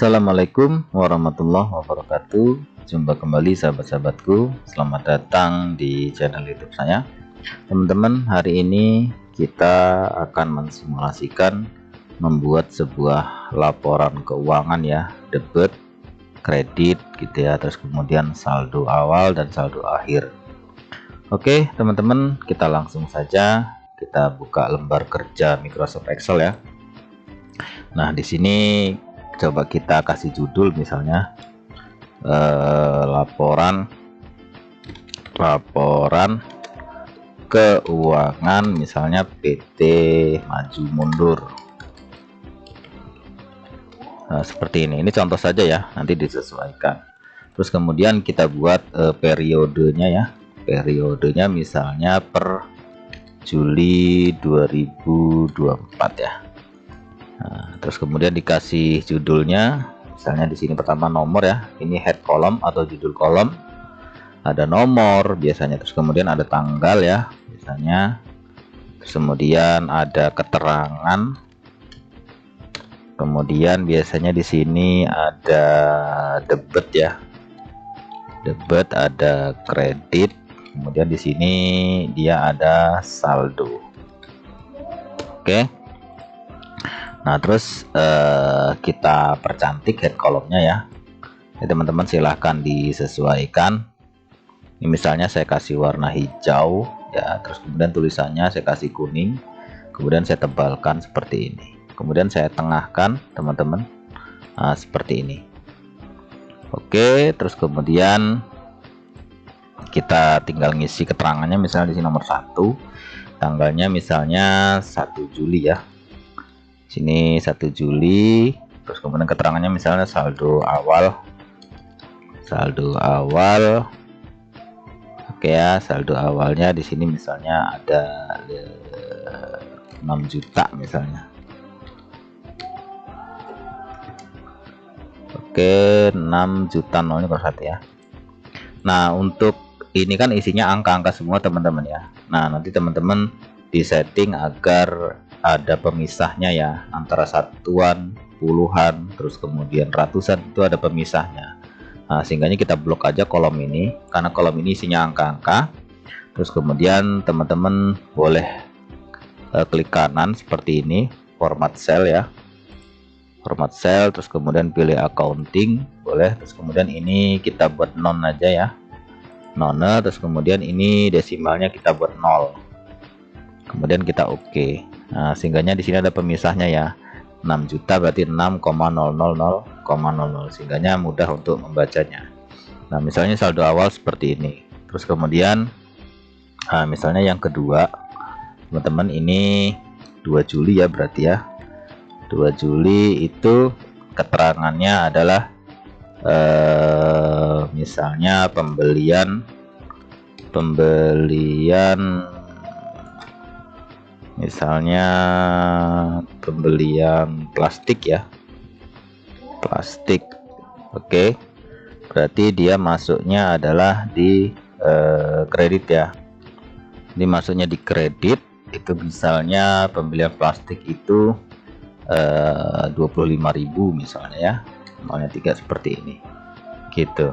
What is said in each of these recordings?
Assalamualaikum warahmatullahi wabarakatuh. Jumpa kembali sahabat-sahabatku. Selamat datang di channel YouTube saya. Teman-teman, hari ini kita akan mensimulasikan membuat sebuah laporan keuangan ya, debit, kredit gitu ya, terus kemudian saldo awal dan saldo akhir. Oke, teman-teman, kita langsung saja kita buka lembar kerja Microsoft Excel ya. Nah, di sini coba kita kasih judul misalnya laporan keuangan misalnya PT Maju Mundur. Nah, seperti ini contoh saja ya, nanti disesuaikan. Terus kemudian kita buat periodenya ya, periodenya misalnya per Juli 2024 ya. Nah, terus kemudian dikasih judulnya, misalnya di sini pertama nomor ya, ini head column atau judul kolom, ada nomor biasanya, terus kemudian ada tanggal ya, misalnya, terus kemudian ada keterangan, kemudian biasanya di sini ada debit ya, debit, ada kredit, kemudian di sini dia ada saldo. Oke. Nah, terus kita percantik head kolomnya ya. Teman-teman silahkan disesuaikan. Ini misalnya saya kasih warna hijau ya, terus kemudian tulisannya saya kasih kuning, kemudian saya tebalkan seperti ini, kemudian saya tengahkan teman-teman, nah, seperti ini. Oke, terus kemudian kita tinggal ngisi keterangannya, misalnya di sini nomor 1, tanggalnya misalnya 1 Juli ya, sini 1 Juli, terus kemudian keterangannya misalnya saldo awal. Oke ya, saldo awalnya di sini misalnya ada 6 juta misalnya. Oke, 6 juta, nolnya per 1 ya. Nah, untuk ini kan isinya angka-angka semua teman-teman ya. Nah, nanti teman-teman disetting agar ada pemisahnya ya, antara satuan, puluhan, terus kemudian ratusan, itu ada pemisahnya. Nah, sehingganya kita blok aja kolom ini, karena kolom ini isinya angka-angka. Terus kemudian teman-teman boleh klik kanan seperti ini, format cell ya, format cell, terus kemudian pilih accounting, boleh, terus kemudian ini kita buat non aja ya, non, terus kemudian ini desimalnya kita buat 0, kemudian kita oke. Nah, sehingganya di sini ada pemisahnya ya, 6 juta berarti 6,000,00, sehingganya mudah untuk membacanya. Nah, misalnya saldo awal seperti ini. Terus kemudian misalnya yang kedua teman-teman, ini 2 Juli ya, berarti ya 2 Juli itu keterangannya adalah misalnya pembelian misalnya pembelian plastik ya, plastik. Oke, berarti dia masuknya adalah di kredit ya, ini masuknya di kredit. Itu misalnya pembelian plastik itu 25.000 misalnya ya, nolnya 3 seperti ini gitu.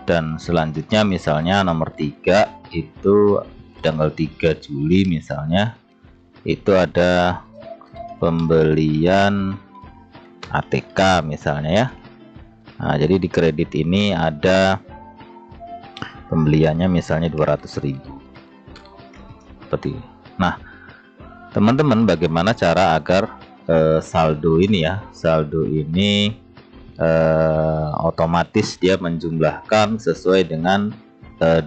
Dan selanjutnya misalnya nomor 3 itu tanggal 3 Juli misalnya, itu ada pembelian ATK misalnya ya. Nah, jadi di kredit ini ada pembeliannya misalnya 200.000 seperti ini. Nah, teman-teman, bagaimana cara agar saldo ini ya, saldo ini otomatis dia menjumlahkan sesuai dengan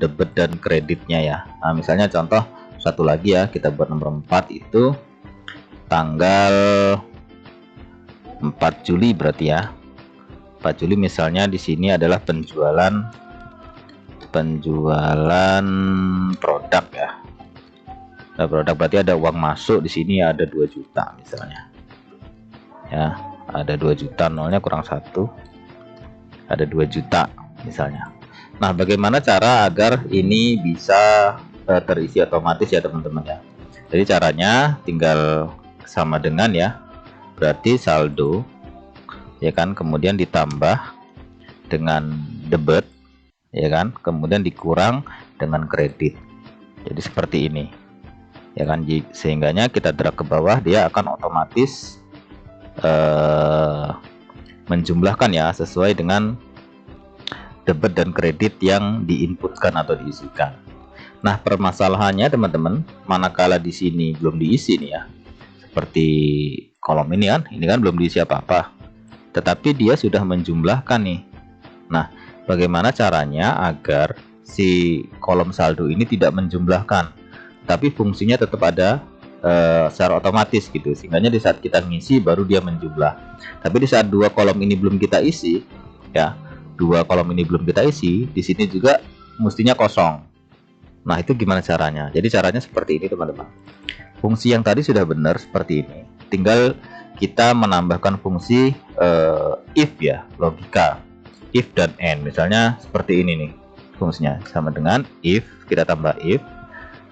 debit dan kreditnya ya. Nah, misalnya contoh satu lagi ya, kita buat nomor 4 itu tanggal 4 Juli berarti ya, 4 Juli misalnya di sini adalah penjualan produk ya. Nah, produk berarti ada uang masuk di sini ada 2 juta misalnya ya, ada 2 juta, nolnya kurang 1, ada 2 juta misalnya. Nah, bagaimana cara agar ini bisa terisi otomatis ya teman-teman ya. Jadi caranya tinggal sama dengan ya, berarti saldo ya kan, kemudian ditambah dengan debit, ya kan, kemudian dikurang dengan kredit. Jadi seperti ini, ya kan. Sehingganya kita drag ke bawah, dia akan otomatis menjumlahkan ya sesuai dengan debit dan kredit yang diinputkan atau diisikan. Nah, permasalahannya teman-teman, manakala di sini belum diisi nih ya, seperti kolom ini kan belum diisi apa-apa, tetapi dia sudah menjumlahkan nih. Nah, bagaimana caranya agar si kolom saldo ini tidak menjumlahkan, tapi fungsinya tetap ada secara otomatis gitu, sehingga di saat kita ngisi baru dia menjumlah. Tapi di saat dua kolom ini belum kita isi, ya, dua kolom ini belum kita isi, di sini juga mestinya kosong. Nah, itu gimana caranya? Jadi caranya seperti ini teman-teman. Fungsi yang tadi sudah benar seperti ini, tinggal kita menambahkan fungsi if ya, logika if dan and. Misalnya seperti ini nih fungsinya, sama dengan if, kita tambah if,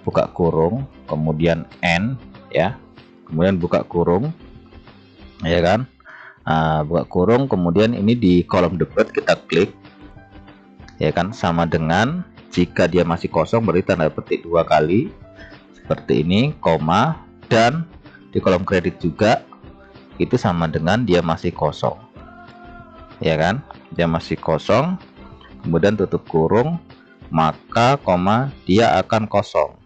buka kurung, kemudian and ya, kemudian buka kurung, ya kan. Buka kurung, kemudian ini di kolom debit kita klik, ya kan, sama dengan jika dia masih kosong berarti tanda petik 2 kali seperti ini, koma, dan di kolom kredit juga itu sama dengan dia masih kosong, ya kan, dia masih kosong, kemudian tutup kurung, maka koma dia akan kosong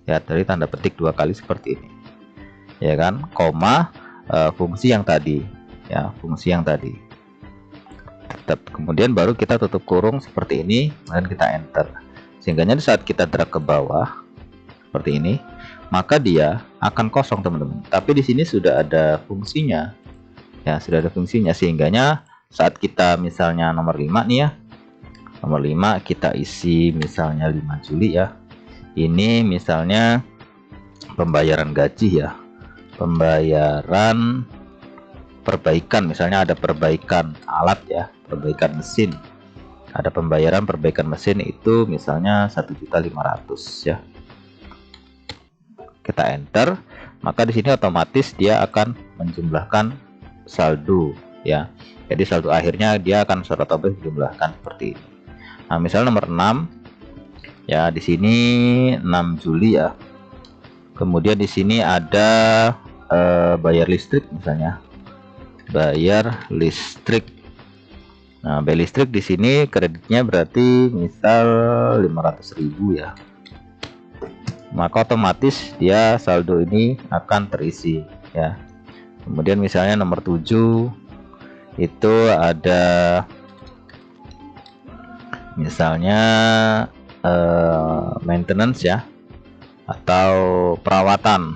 ya, dari tanda petik 2 kali seperti ini, ya kan, koma, fungsi yang tadi ya, fungsi yang tadi tetap, kemudian baru kita tutup kurung seperti ini, kemudian kita enter. Sehingga di saat kita drag ke bawah seperti ini, maka dia akan kosong teman-teman. Tapi di sini sudah ada fungsinya ya, sudah ada fungsinya, sehingga saat kita misalnya nomor 5 nih ya, nomor 5 kita isi misalnya 5 Juli ya, ini misalnya pembayaran gaji ya, pembayaran perbaikan, misalnya ada perbaikan alat ya, perbaikan mesin, ada pembayaran perbaikan mesin itu misalnya 1.500.000 ya, kita enter, maka di sini otomatis dia akan menjumlahkan saldo ya. Jadi saldo akhirnya dia akan secara otomatis dijumlahkan seperti ini. Nah, misal nomor 6 ya, di sini 6 Juli ya, kemudian di sini ada bayar listrik, misalnya bayar listrik. Nah, bayar listrik di sini kreditnya berarti misal 500.000 ya, maka otomatis dia saldo ini akan terisi ya. Kemudian misalnya nomor 7 itu ada misalnya maintenance ya, atau perawatan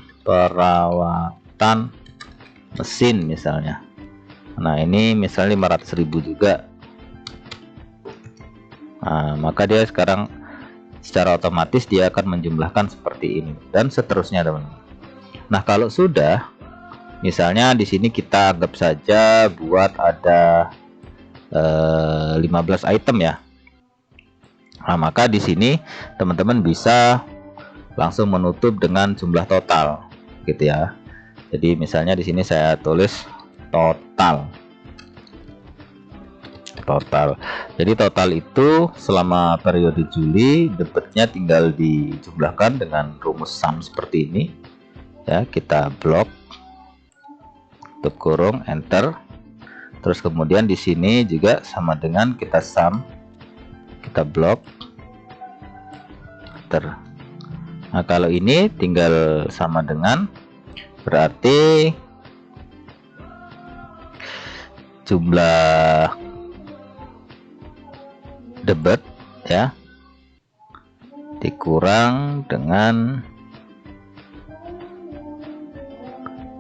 mesin misalnya. Nah, ini misalnya 500.000 juga. Nah, maka dia sekarang secara otomatis dia akan menjumlahkan seperti ini dan seterusnya teman-teman. Nah, kalau sudah misalnya di sini kita anggap saja buat ada 15 item ya. Nah, maka di sini teman-teman bisa langsung menutup dengan jumlah total gitu ya. Jadi misalnya di sini saya tulis total. Jadi total itu selama periode Juli debitnya tinggal dijumlahkan dengan rumus sum seperti ini ya. Kita blok, tutup kurung, enter. Terus kemudian di sini juga sama dengan kita sum, kita blok, enter. Nah, kalau ini tinggal sama dengan, berarti jumlah debit ya dikurang dengan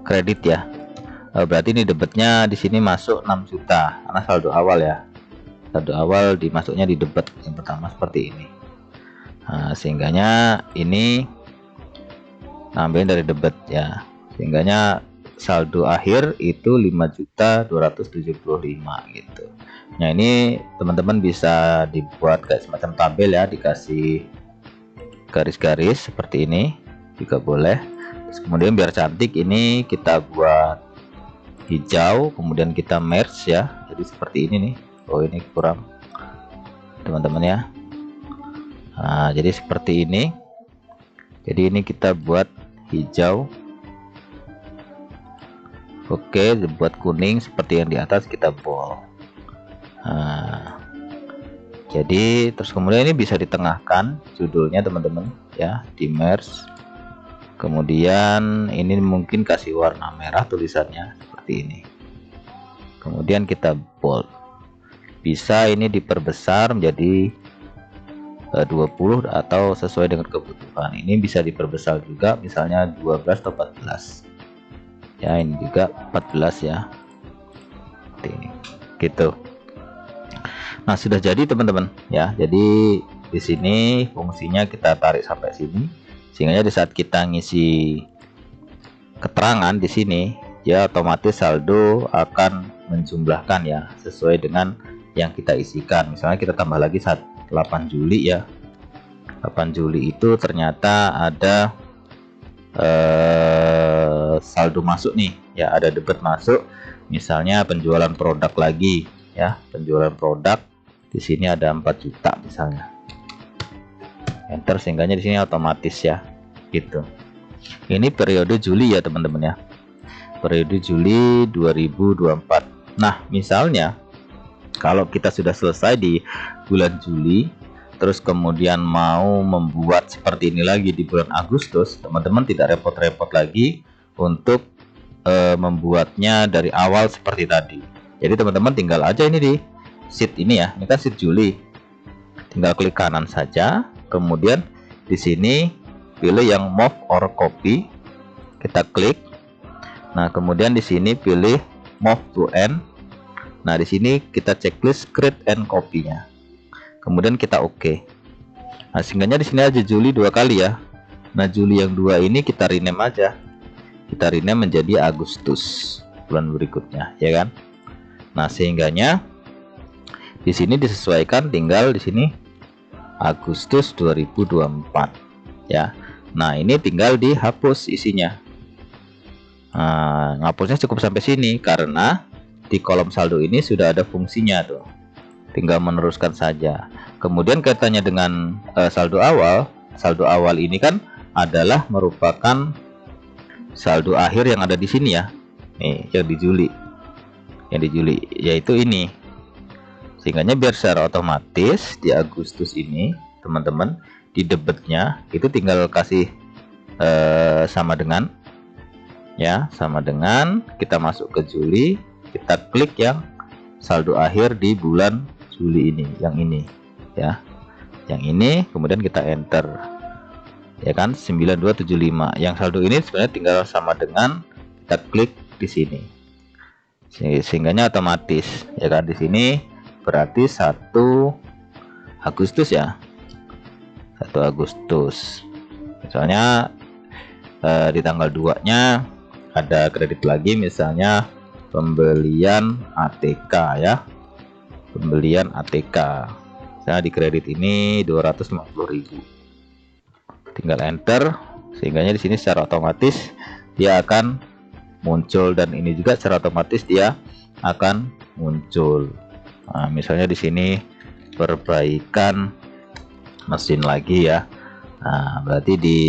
kredit ya. Berarti ini debitnya di sini masuk 6 juta karena saldo awal ya, saldo awal dimasuknya di debit yang pertama seperti ini. Nah, sehingganya ini nambahin dari debit ya, sehingganya saldo akhir itu 5.275.000 gitu. Nah, ini teman-teman bisa dibuat kayak semacam tabel ya, dikasih garis-garis seperti ini juga boleh. Terus kemudian biar cantik ini kita buat hijau, kemudian kita merge ya. Jadi seperti ini nih. Oh, ini kurang teman-teman ya. Nah, jadi seperti ini. Jadi ini kita buat hijau. Oke, buat kuning seperti yang di atas kita bold. Nah, jadi terus kemudian ini bisa ditengahkan judulnya teman-teman ya, di merge. Kemudian ini mungkin kasih warna merah tulisannya seperti ini. Kemudian kita bold. Bisa ini diperbesar menjadi 20 atau sesuai dengan kebutuhan. Ini bisa diperbesar juga, misalnya 12 atau 14. Ya, ini juga 14 ya. Seperti ini. Gitu. Nah, sudah jadi teman-teman ya. Jadi di sini fungsinya kita tarik sampai sini. Sehingga di saat kita ngisi keterangan di sini, ya otomatis saldo akan menjumlahkan ya sesuai dengan yang kita isikan. Misalnya kita tambah lagi 8 Juli ya. 8 Juli itu ternyata ada saldo masuk nih ya, ada debit masuk. Misalnya penjualan produk lagi ya, penjualan produk di sini ada 4 juta misalnya. Enter, sehingga di sini otomatis ya gitu. Ini periode Juli ya teman-teman ya, periode Juli 2024. Nah, misalnya kalau kita sudah selesai di bulan Juli, terus kemudian mau membuat seperti ini lagi di bulan Agustus, teman-teman tidak repot-repot lagi untuk membuatnya dari awal seperti tadi. Jadi teman-teman tinggal aja ini di sheet ini ya, ini kan sheet Juli, tinggal klik kanan saja. Kemudian di sini pilih yang move or copy, kita klik. Nah, kemudian di sini pilih move to end. Nah, di sini kita checklist create and copy-nya. Kemudian kita oke. Nah, sehingga di sini aja Juli 2 kali ya. Nah, Juli yang 2 ini kita rename aja. Kita rename menjadi Agustus bulan berikutnya, ya kan? Nah, sehingganya di sini disesuaikan, tinggal di sini Agustus 2024 ya. Nah, ini tinggal dihapus isinya. Nah, ngapusnya cukup sampai sini karena di kolom saldo ini sudah ada fungsinya tuh. Tinggal meneruskan saja. Kemudian kaitannya dengan saldo awal ini kan adalah merupakan saldo akhir yang ada di sini ya. Nih, yang di Juli. Yang di Juli yaitu ini. Sehingga biar secara otomatis di Agustus ini teman-teman di debitnya itu tinggal kasih sama dengan ya, sama dengan kita masuk ke Juli, kita klik yang saldo akhir di bulan Juli ini, yang ini ya, yang ini, kemudian kita enter ya kan, 9275. Yang saldo ini sebenarnya tinggal sama dengan kita klik di sini, sehingga otomatis ya kan. Di sini berarti 1 Agustus ya, 1 Agustus misalnya di tanggal 2 nya ada kredit lagi, misalnya pembelian ATK ya, pembelian ATK. Saya di kredit ini 250.000, tinggal enter, sehingga di sini secara otomatis dia akan muncul, dan ini juga secara otomatis dia akan muncul. Nah, misalnya di sini perbaikan mesin lagi ya. Nah, berarti di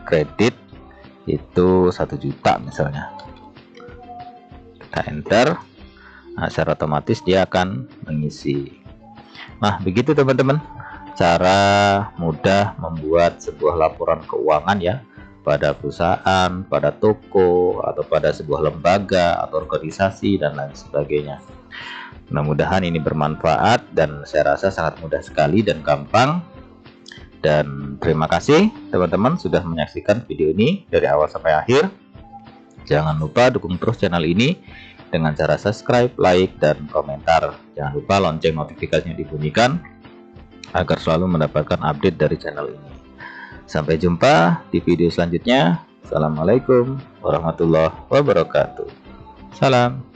kredit itu 1 juta misalnya. Kita enter. Nah, secara otomatis dia akan mengisi. Nah, begitu teman-teman cara mudah membuat sebuah laporan keuangan ya, pada perusahaan, pada toko, atau pada sebuah lembaga atau organisasi dan lain sebagainya. Mudah-mudahan ini bermanfaat dan saya rasa sangat mudah sekali dan gampang. Dan terima kasih teman-teman sudah menyaksikan video ini dari awal sampai akhir. Jangan lupa dukung terus channel ini dengan cara subscribe, like, dan komentar. Jangan lupa lonceng notifikasinya dibunyikan agar selalu mendapatkan update dari channel ini. Sampai jumpa di video selanjutnya. Assalamualaikum warahmatullahi wabarakatuh. Salam.